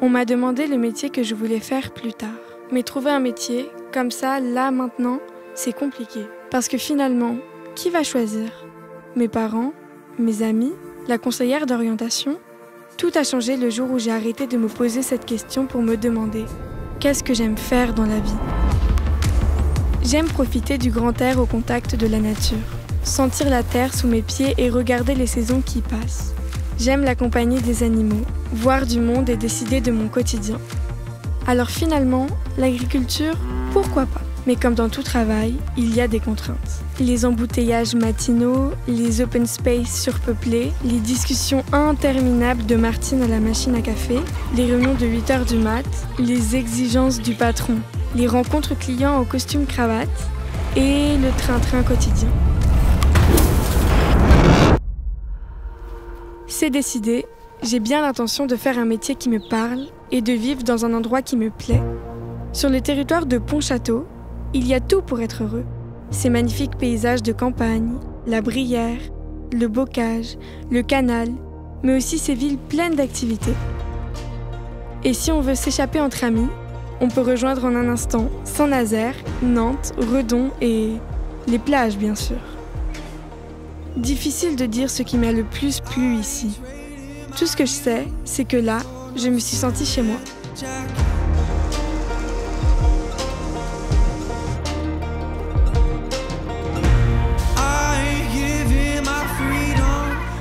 On m'a demandé le métier que je voulais faire plus tard. Mais trouver un métier, comme ça, là, maintenant, c'est compliqué. Parce que finalement, qui va choisir? Mes parents? Mes amis? La conseillère d'orientation? Tout a changé le jour où j'ai arrêté de me poser cette question pour me demander « Qu'est-ce que j'aime faire dans la vie ?» J'aime profiter du grand air au contact de la nature, sentir la terre sous mes pieds et regarder les saisons qui passent. J'aime la compagnie des animaux, voir du monde et décider de mon quotidien. Alors finalement, l'agriculture, pourquoi pas? Mais comme dans tout travail, il y a des contraintes. Les embouteillages matinaux, les open space surpeuplés, les discussions interminables de Martine à la machine à café, les réunions de 8h du mat, les exigences du patron, les rencontres clients en costume cravate et le train-train quotidien. C'est décidé, j'ai bien l'intention de faire un métier qui me parle et de vivre dans un endroit qui me plaît. Sur le territoire de Pontchâteau, il y a tout pour être heureux. Ces magnifiques paysages de campagne, la Brière, le Bocage, le canal, mais aussi ces villes pleines d'activités. Et si on veut s'échapper entre amis, on peut rejoindre en un instant Saint-Nazaire, Nantes, Redon et les plages bien sûr. Difficile de dire ce qui m'a le plus plu ici. Tout ce que je sais, c'est que là, je me suis sentie chez moi.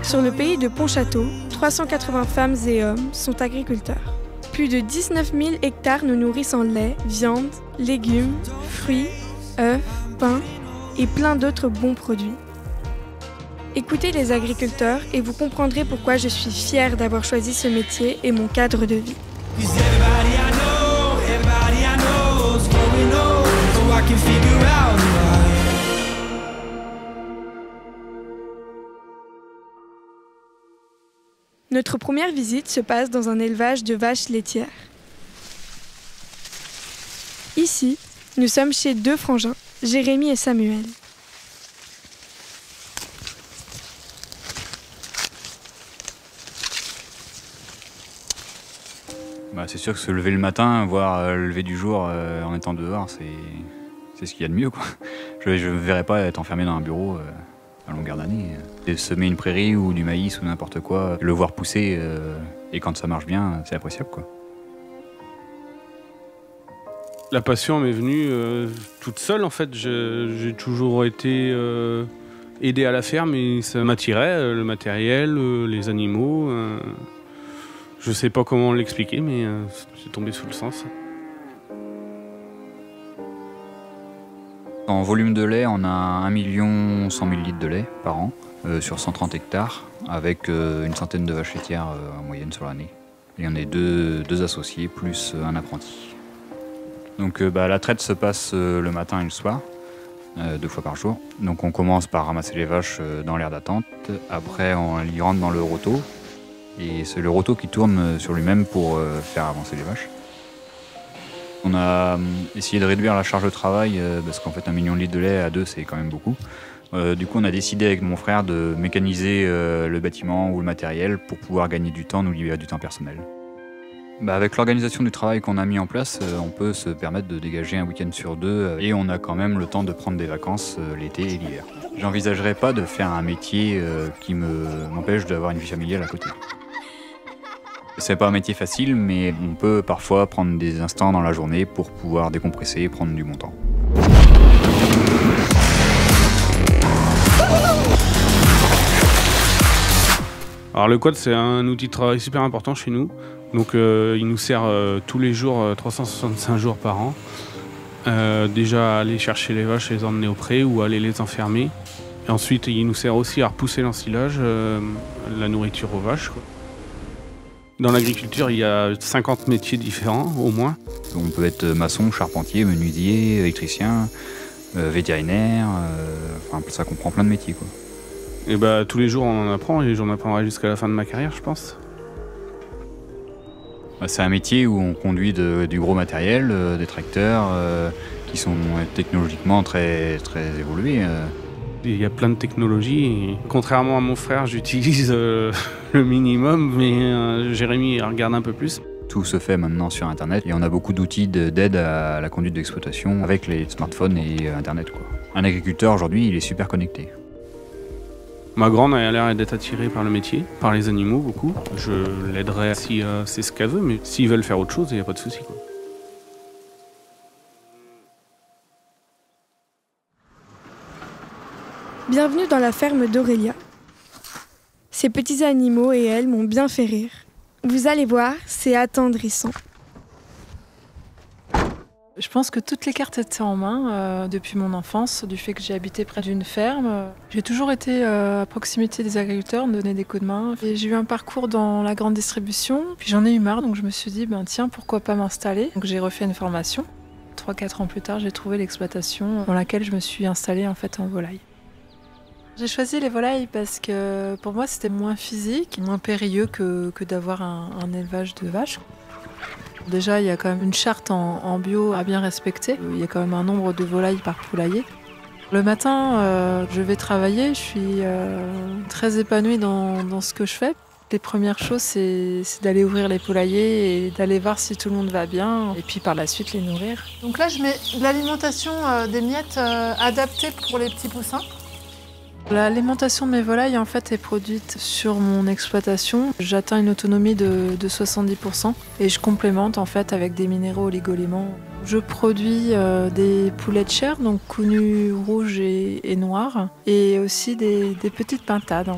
Sur le pays de Pontchâteau, 380 femmes et hommes sont agriculteurs. Plus de 19 000 hectares nous nourrissent en lait, viande, légumes, fruits, œufs, pain et plein d'autres bons produits. Écoutez les agriculteurs et vous comprendrez pourquoi je suis fière d'avoir choisi ce métier et mon cadre de vie. Notre première visite se passe dans un élevage de vaches laitières. Ici, nous sommes chez deux frangins, Jérémy et Samuel. C'est sûr que se lever le matin, voir le lever du jour en étant dehors, c'est ce qu'il y a de mieux, quoi. Je ne me verrais pas être enfermé dans un bureau à longueur d'année. Et semer une prairie ou du maïs ou n'importe quoi, le voir pousser, et quand ça marche bien, c'est appréciable, quoi. La passion m'est venue toute seule, en fait. J'ai toujours été aidé à la ferme et ça m'attirait, le matériel, les animaux. Je sais pas comment l'expliquer, mais c'est tombé sous le sens. En volume de lait, on a 1 100 000 litres de lait par an, sur 130 hectares, avec une centaine de vaches laitières en moyenne sur l'année. Il y en a deux associés, plus un apprenti. Donc la traite se passe le matin et le soir, 2 fois par jour. Donc on commence par ramasser les vaches dans l'aire d'attente, après on les rentre dans le roto, et c'est le roto qui tourne sur lui-même pour faire avancer les vaches. On a essayé de réduire la charge de travail parce qu'en fait 1 million de litres de lait à 2 c'est quand même beaucoup. Du coup on a décidé avec mon frère de mécaniser le bâtiment ou le matériel pour pouvoir gagner du temps, nous libérer du temps personnel. Avec l'organisation du travail qu'on a mis en place, on peut se permettre de dégager un week-end sur 2 et on a quand même le temps de prendre des vacances l'été et l'hiver. J'envisagerais pas de faire un métier qui m'empêche d'avoir une vie familiale à côté. C'est pas un métier facile, mais on peut parfois prendre des instants dans la journée pour pouvoir décompresser et prendre du bon temps. Alors le quad, c'est un outil de travail super important chez nous. Donc il nous sert tous les jours, 365 jours par an. Déjà à aller chercher les vaches et les emmener au pré ou aller les enfermer. Et ensuite il nous sert aussi à repousser l'ensilage, la nourriture aux vaches, quoi. Dans l'agriculture, il y a 50 métiers différents, au moins. On peut être maçon, charpentier, menuisier, électricien, vétérinaire, ça comprend plein de métiers, quoi. Et tous les jours on en apprend et j'en apprendrai jusqu'à la fin de ma carrière, je pense. C'est un métier où on conduit du gros matériel, des tracteurs qui sont technologiquement très, très évolués. Il y a plein de technologies. Et contrairement à mon frère, j'utilise le minimum, mais Jérémy il regarde un peu plus. Tout se fait maintenant sur Internet et on a beaucoup d'outils d'aide à la conduite d'exploitation avec les smartphones et Internet, quoi. Un agriculteur aujourd'hui, il est super connecté. Ma grande a l'air d'être attirée par le métier, par les animaux beaucoup. Je l'aiderai si c'est ce qu'elle veut, mais s'ils veulent faire autre chose, il n'y a pas de souci, quoi. Bienvenue dans la ferme d'Aurélia. Ces petits animaux et elle m'ont bien fait rire. Vous allez voir, c'est attendrissant. Je pense que toutes les cartes étaient en main depuis mon enfance, du fait que j'ai habité près d'une ferme. J'ai toujours été à proximité des agriculteurs, me donner des coups de main. Et j'ai eu un parcours dans la grande distribution, puis j'en ai eu marre, donc je me suis dit, tiens, pourquoi pas m'installer. Donc j'ai refait une formation. 3-4 ans plus tard, j'ai trouvé l'exploitation dans laquelle je me suis installée en fait en volaille. J'ai choisi les volailles parce que pour moi c'était moins physique, moins périlleux que d'avoir un élevage de vaches. Déjà, il y a quand même une charte en bio à bien respecter. Il y a quand même un nombre de volailles par poulailler. Le matin, je vais travailler, je suis très épanouie dans ce que je fais. Les premières choses, c'est d'aller ouvrir les poulaillers et d'aller voir si tout le monde va bien. Et puis par la suite, les nourrir. Donc là, je mets de l'alimentation, des miettes adaptées pour les petits poussins. L'alimentation de mes volailles en fait est produite sur mon exploitation. J'atteins une autonomie de 70% et je complémente en fait avec des minéraux oligoéléments. Je produis des poulets de chair, donc cou nu rouge et noir, et aussi des petites pintades.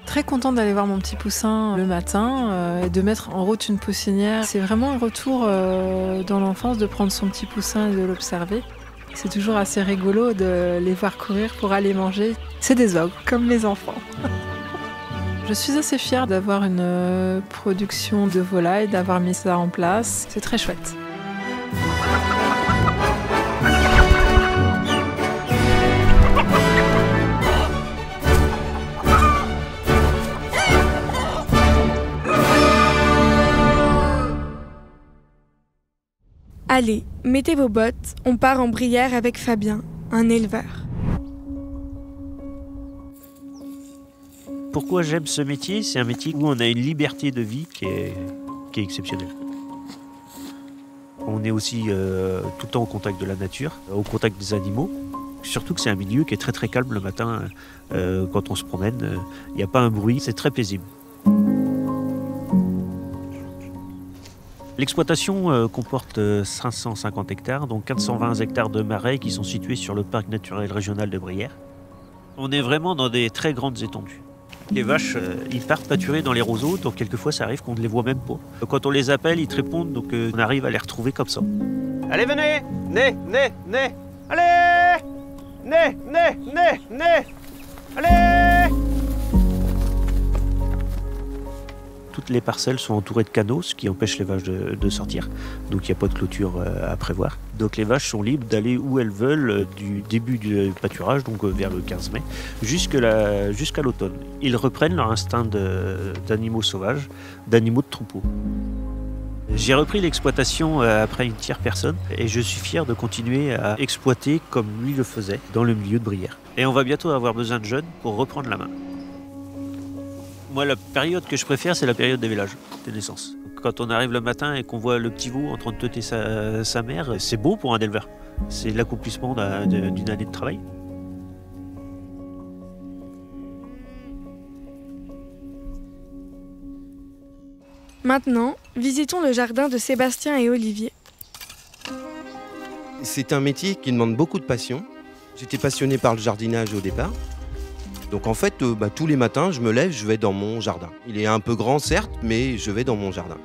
Très contente d'aller voir mon petit poussin le matin et de mettre en route une poussinière. C'est vraiment un retour dans l'enfance de prendre son petit poussin et de l'observer. C'est toujours assez rigolo de les voir courir pour aller manger. C'est des ogres, comme mes enfants. Je suis assez fière d'avoir une production de volailles, d'avoir mis ça en place. C'est très chouette. Allez, mettez vos bottes, on part en Brière avec Fabien, un éleveur. Pourquoi j'aime ce métier? C'est un métier où on a une liberté de vie qui est exceptionnelle. On est aussi tout le temps au contact de la nature, au contact des animaux. Surtout que c'est un milieu qui est très très calme le matin. Quand on se promène, il n'y a pas un bruit, c'est très paisible. L'exploitation comporte 550 hectares, donc 420 hectares de marais qui sont situés sur le parc naturel régional de Brière. On est vraiment dans des très grandes étendues. Les vaches, ils partent pâturer dans les roseaux, donc quelquefois ça arrive qu'on ne les voit même pas. Quand on les appelle, ils te répondent, donc on arrive à les retrouver comme ça. Allez, venez! Né! Allez! Né! Allez! Toutes les parcelles sont entourées de canaux, ce qui empêche les vaches de sortir. Donc il n'y a pas de clôture à prévoir. Donc les vaches sont libres d'aller où elles veulent du début du pâturage, donc vers le 15 mai, jusqu'à l'automne. Ils reprennent leur instinct d'animaux sauvages, d'animaux de troupeau. J'ai repris l'exploitation après une tierce personne et je suis fier de continuer à exploiter comme lui le faisait dans le milieu de Brière. Et on va bientôt avoir besoin de jeunes pour reprendre la main. Moi, la période que je préfère, c'est la période des vélages, des naissances. Quand on arrive le matin et qu'on voit le petit veau en train de teuter sa mère, c'est beau pour un éleveur. C'est l'accomplissement d'une année de travail. Maintenant, visitons le jardin de Sébastien et Olivier. C'est un métier qui demande beaucoup de passion. J'étais passionné par le jardinage au départ. Donc en fait, tous les matins, je me lève, je vais dans mon jardin. Il est un peu grand certes, mais je vais dans mon jardin.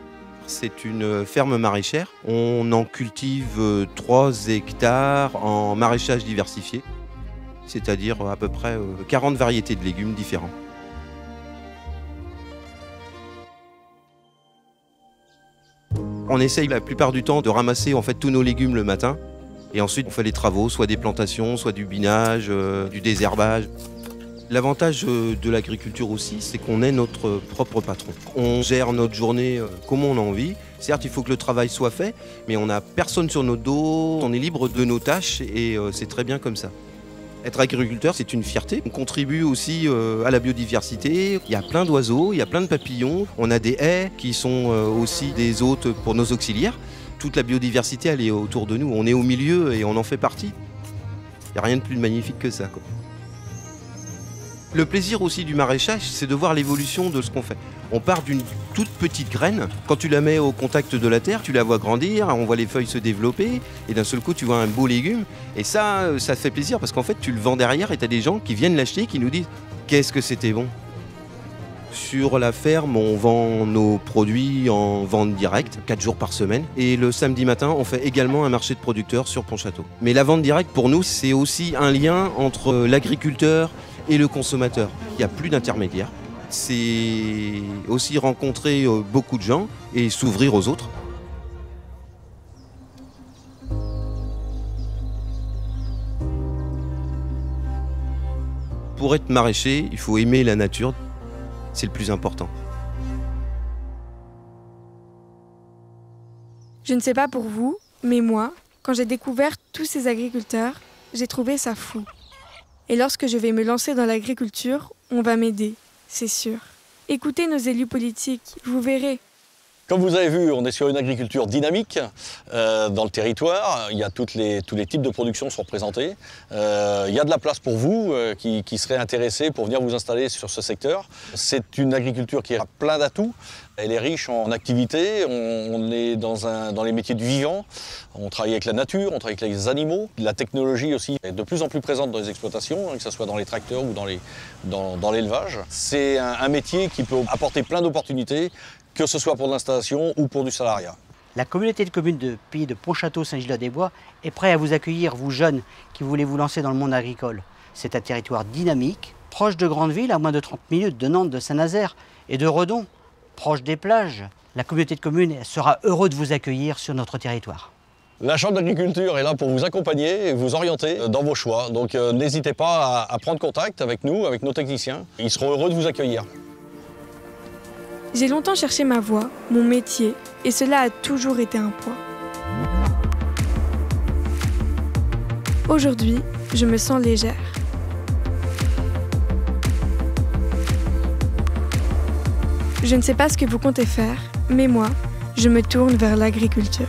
C'est une ferme maraîchère. On en cultive 3 hectares en maraîchage diversifié, c'est-à-dire à peu près 40 variétés de légumes différents. On essaye la plupart du temps de ramasser en fait tous nos légumes le matin et ensuite on fait les travaux, soit des plantations, soit du binage, du désherbage. L'avantage de l'agriculture aussi, c'est qu'on est notre propre patron. On gère notre journée comme on a envie. Certes, il faut que le travail soit fait, mais on n'a personne sur notre dos, on est libre de nos tâches et c'est très bien comme ça. Être agriculteur, c'est une fierté. On contribue aussi à la biodiversité. Il y a plein d'oiseaux, il y a plein de papillons. On a des haies qui sont aussi des hôtes pour nos auxiliaires. Toute la biodiversité, elle est autour de nous. On est au milieu et on en fait partie. Il n'y a rien de plus magnifique que ça, quoi. Le plaisir aussi du maraîchage, c'est de voir l'évolution de ce qu'on fait. On part d'une toute petite graine. Quand tu la mets au contact de la terre, tu la vois grandir, on voit les feuilles se développer, et d'un seul coup, tu vois un beau légume. Et ça fait plaisir parce qu'en fait, tu le vends derrière et tu as des gens qui viennent l'acheter, qui nous disent « Qu'est-ce que c'était bon ?» Sur la ferme, on vend nos produits en vente directe, 4 jours par semaine. Et le samedi matin, on fait également un marché de producteurs sur Pontchâteau. Mais la vente directe, pour nous, c'est aussi un lien entre l'agriculteur et le consommateur. Il n'y a plus d'intermédiaire. C'est aussi rencontrer beaucoup de gens et s'ouvrir aux autres. Pour être maraîcher, il faut aimer la nature. C'est le plus important. Je ne sais pas pour vous, mais moi, quand j'ai découvert tous ces agriculteurs, j'ai trouvé ça fou. Et lorsque je vais me lancer dans l'agriculture, on va m'aider, c'est sûr. Écoutez nos élus politiques, vous verrez. Comme vous avez vu, on est sur une agriculture dynamique dans le territoire. Il y a tous les types de production sont représentés. Il y a de la place pour vous qui serez intéressés pour venir vous installer sur ce secteur. C'est une agriculture qui a plein d'atouts. Elle est riche en activités. On est dans les métiers du vivant. On travaille avec la nature, on travaille avec les animaux. La technologie aussi est de plus en plus présente dans les exploitations, que ce soit dans les tracteurs ou dans l'élevage. C'est un métier qui peut apporter plein d'opportunités, que ce soit pour de l'installation ou pour du salariat. La communauté de communes de Pays de Pontchâteau-Saint-Gilles-des-Bois est prête à vous accueillir, vous jeunes qui voulez vous lancer dans le monde agricole. C'est un territoire dynamique, proche de grandes villes, à moins de 30 minutes de Nantes, de Saint-Nazaire et de Redon, proche des plages. La communauté de communes sera heureuse de vous accueillir sur notre territoire. La Chambre d'agriculture est là pour vous accompagner et vous orienter dans vos choix. Donc n'hésitez pas à prendre contact avec nous, avec nos techniciens. Ils seront heureux de vous accueillir. J'ai longtemps cherché ma voie, mon métier, et cela a toujours été un poids. Aujourd'hui, je me sens légère. Je ne sais pas ce que vous comptez faire, mais moi, je me tourne vers l'agriculture.